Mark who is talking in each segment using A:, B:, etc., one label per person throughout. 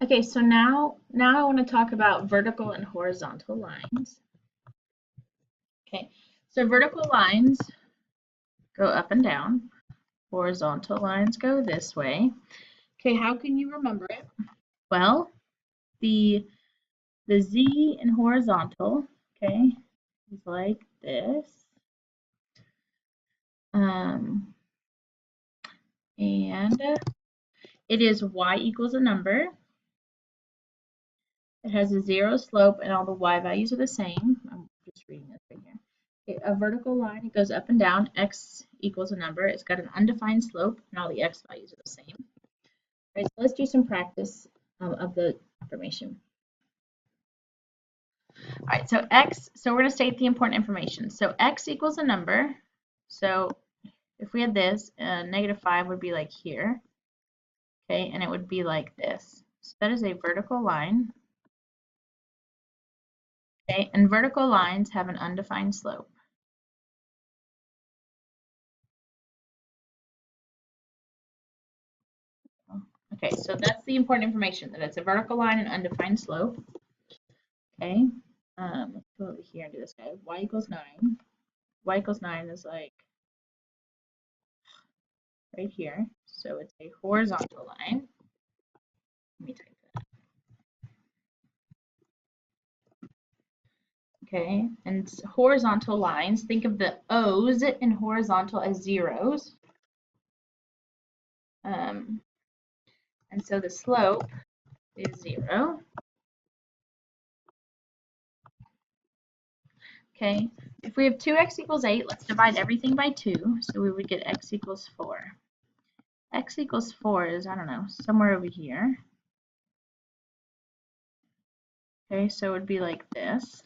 A: Okay, so now I want to talk about vertical and horizontal lines. Okay, so vertical lines go up and down. Horizontal lines go this way. Okay, how can you remember it? Well, the Z in horizontal, okay, is like this. And it is y equals a number. It has a 0 slope and all the y values are the same. I'm just reading this right here. Okay, a vertical line, it goes up and down. X equals a number. It's got an undefined slope and all the x values are the same. All right, so let's do some practice of the information. All right, so so we're going to state the important information. So x equals a number. So if we had this, -5 would be like here. Okay, and it would be like this. So that is a vertical line. Okay, and vertical lines have an undefined slope. Okay, so that's the important information, that it's a vertical line and undefined slope. Okay, let's go over here and do this guy. Y equals 9. Y equals 9 is like right here. So it's a horizontal line. Let me type that. Okay, and horizontal lines, think of the O's in horizontal as zeros. And so the slope is 0. Okay, if we have 2x equals 8, let's divide everything by 2. So we would get x equals 4. X equals 4 is, I don't know, somewhere over here. Okay, so it would be like this.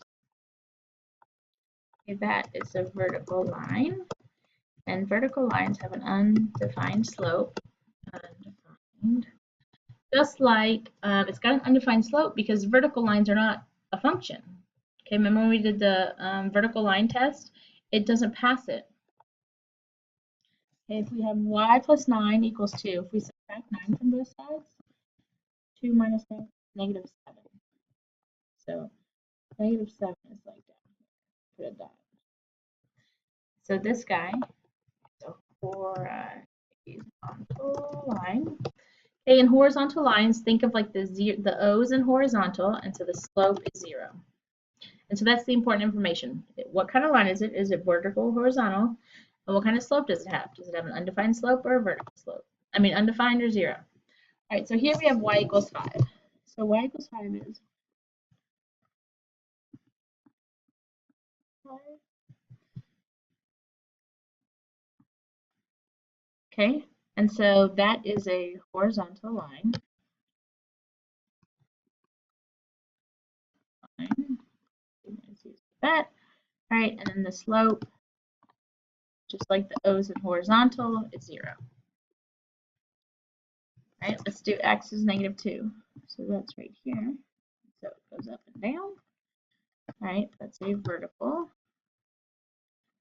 A: Okay, that is a vertical line. And vertical lines have an undefined slope. Undefined. Just like it's got an undefined slope because vertical lines are not a function. Okay, remember when we did the vertical line test? It doesn't pass it. Okay, if we have y plus 9 equals 2, if we subtract 9 from both sides, 2 minus 9 is -7. So -7 is like down here. Put a dot. So this guy is a horizontal line. Okay, in horizontal lines, think of like the O's in horizontal, and so the slope is 0. And so that's the important information. What kind of line is it? Is it vertical or horizontal? And what kind of slope does it have? Does it have an undefined slope or a vertical slope? I mean, undefined or 0. All right, so here we have y equals 5. So y equals 5 is 5. Okay, and so that is a horizontal line. That. All right, and then the slope, just like the O's in horizontal, is 0. All right, let's do x is -2. So that's right here. So it goes up and down. All right, that's a vertical.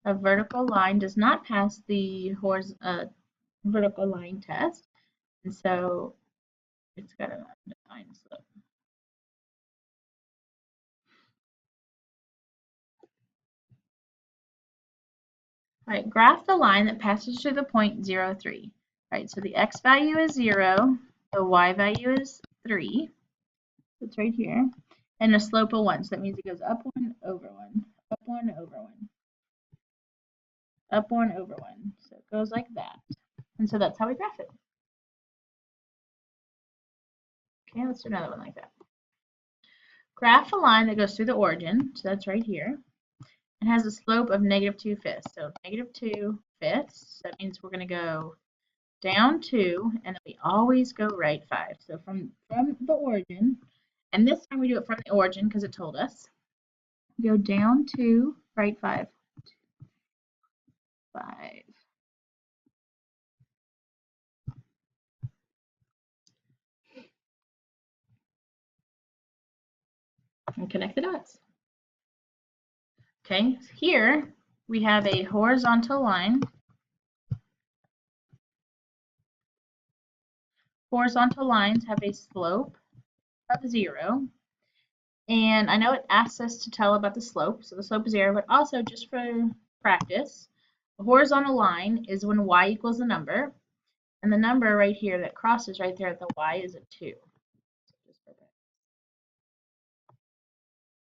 A: A vertical line does not pass the vertical line test, and so it's got an undefined slope. All right, graph the line that passes through the point 0, 3. All right, so the x value is 0, the y value is 3. It's right here. And a slope of 1. So that means it goes up 1, over 1, up 1, over 1, up 1, over 1. So it goes like that. And so that's how we graph it. Okay, let's do another one like that. Graph a line that goes through the origin. So that's right here. It has a slope of -2/5. So -2/5. That means we're going to go down 2, and then we always go right 5. So from the origin, and this time we do it from the origin because it told us. Go down 2, right 5. 5. And connect the dots. Okay, here we have a horizontal line. Horizontal lines have a slope of 0. And I know it asks us to tell about the slope, so the slope is 0, but also just for practice, a horizontal line is when y equals a number, and the number right here that crosses right there at the y is a 2.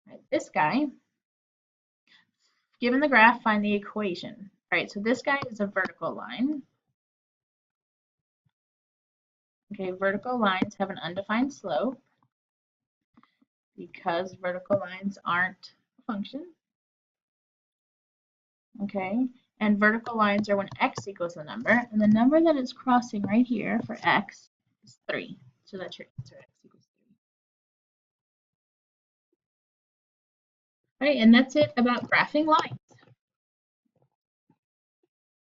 A: Right, this guy, given the graph, find the equation. All right, so this guy is a vertical line. Okay, vertical lines have an undefined slope because vertical lines aren't a function. Okay, and vertical lines are when x equals the number, and the number that it's crossing right here for x is 3. So that's your answer, x equals 3. All right, and that's it about graphing lines.